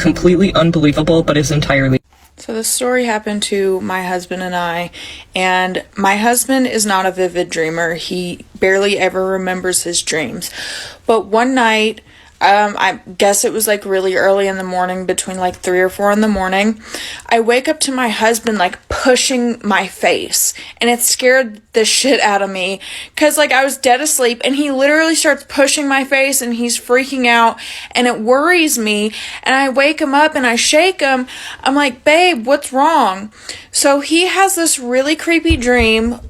completely unbelievable, but is entirely... So this story happened to my husband and my husband is not a vivid dreamer. He barely ever remembers his dreams. But one night, I guess it was like really early in the morning, between like 3 or 4 in the morning, I wake up to my husband like pushing my face, and it scared the shit out of me, because like I was dead asleep and he literally starts pushing my face and he's freaking out, and it worries me, and I wake him up and I shake him. I'm like, babe, what's wrong? So he has this really creepy dream.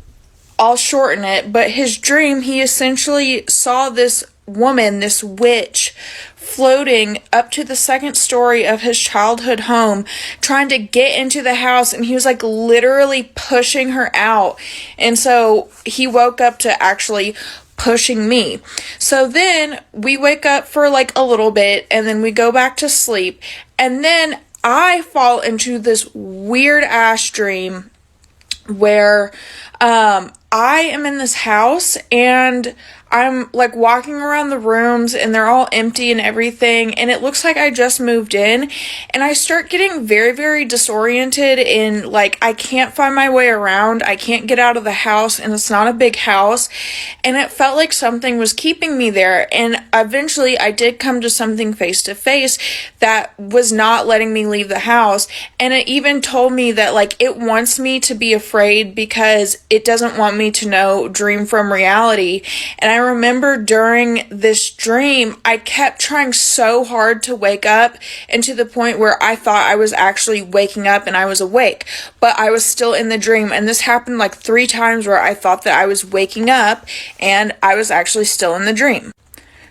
I'll shorten it, but his dream, he essentially saw this woman, this witch, floating up to the second story of his childhood home, trying to get into the house, and he was like literally pushing her out. And so he woke up to actually pushing me. So then we wake up for like a little bit, and then we go back to sleep, and then I fall into this weird ass dream where I am in this house and I'm like walking around the rooms and they're all empty and everything, and it looks like I just moved in, and I start getting very, very disoriented and like I can't find my way around. I can't get out of the house, and it's not a big house, and it felt like something was keeping me there. And eventually I did come to something face to face that was not letting me leave the house, and it even told me that like it wants me to be afraid because it doesn't want me to know dream from reality. And I remember during this dream, I kept trying so hard to wake up, and to the point where I thought I was actually waking up and I was awake, but I was still in the dream. And this happened like 3 times where I thought that I was waking up and I was actually still in the dream.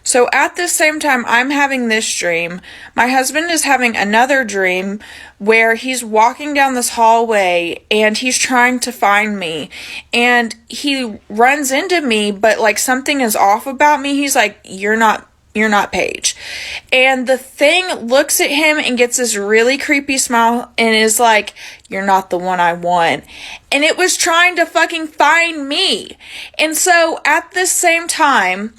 So at the same time I'm having this dream, my husband is having another dream where he's walking down this hallway and he's trying to find me, and he runs into me, but like something is off about me. He's like, you're not Paige. And the thing looks at him and gets this really creepy smile and is like, you're not the one I want. And it was trying to fucking find me. And so at the same time,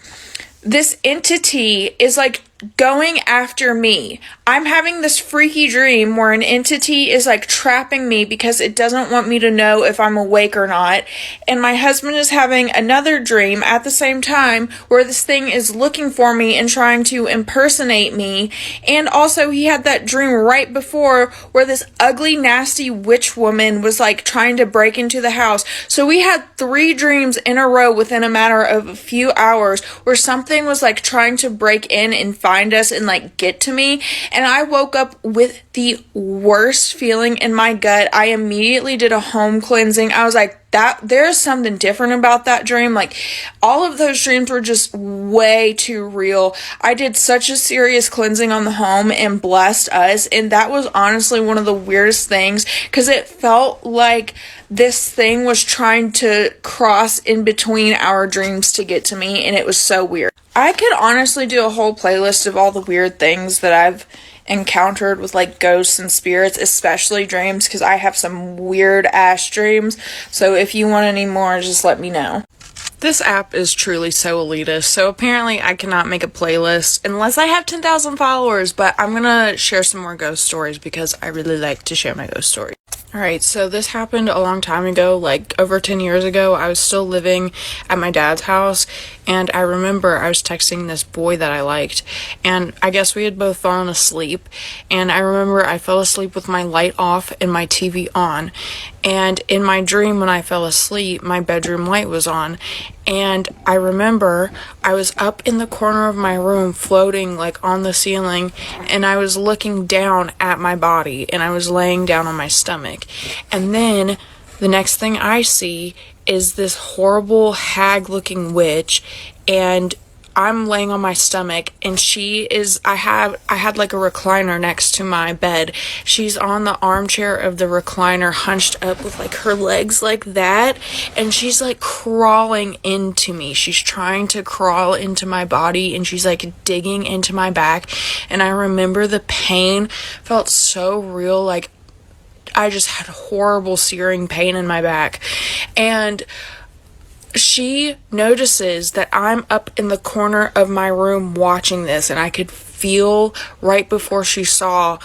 this entity is like going after me. I'm having this freaky dream where an entity is like trapping me because it doesn't want me to know if I'm awake or not. And my husband is having another dream at the same time where this thing is looking for me and trying to impersonate me. And also he had that dream right before where this ugly, nasty witch woman was like trying to break into the house. So we had 3 dreams in a row within a matter of a few hours where something was like trying to break in and find us and like get to me. And I woke up with the worst feeling in my gut. I immediately did a home cleansing. I was like, there's something different about that dream. Like, all of those dreams were just way too real. I did such a serious cleansing on the home and blessed us, and that was honestly one of the weirdest things, because it felt like this thing was trying to cross in between our dreams to get to me, and it was so weird. I could honestly do a whole playlist of all the weird things that I've encountered with like ghosts and spirits, especially dreams, because I have some weird ass dreams. So if you want any more, just let me know. This app is truly so elitist, so apparently I cannot make a playlist unless I have 10,000 followers, but I'm gonna share some more ghost stories because I really like to share my ghost stories. Alright, so this happened a long time ago, like over 10 years ago. I was still living at my dad's house, and I remember I was texting this boy that I liked, and I guess we had both fallen asleep, and I remember I fell asleep with my light off and my TV on, and in my dream when I fell asleep, my bedroom light was on, and I remember I was up in the corner of my room floating like on the ceiling, and I was looking down at my body, and I was laying down on my stomach. And then the next thing I see is this horrible hag-looking witch, and I'm laying on my stomach, and I had like a recliner next to my bed. She's on the armchair of the recliner, hunched up with like her legs like that, and she's like crawling into me. She's trying to crawl into my body, and she's like digging into my back, and I remember the pain felt so real, like I just had horrible searing pain in my back. And she notices that I'm up in the corner of my room watching this, and I could feel right before she saw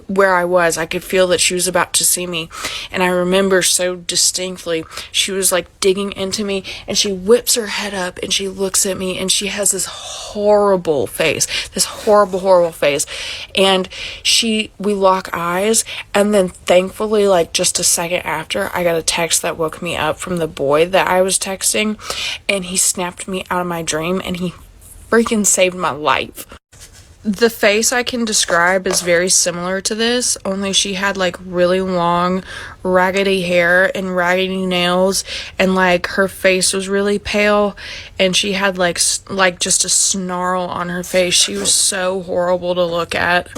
where I was. I could feel that she was about to see me. And I remember so distinctly, she was like digging into me, and she whips her head up and she looks at me, and she has this horrible face, horrible face. And we lock eyes, and then thankfully, like just a second after, I got a text that woke me up from the boy that I was texting, and he snapped me out of my dream, and he freaking saved my life. The face I can describe is very similar to this, only she had like really long, raggedy hair and raggedy nails, and like her face was really pale, and she had like just a snarl on her face. She was so horrible to look at.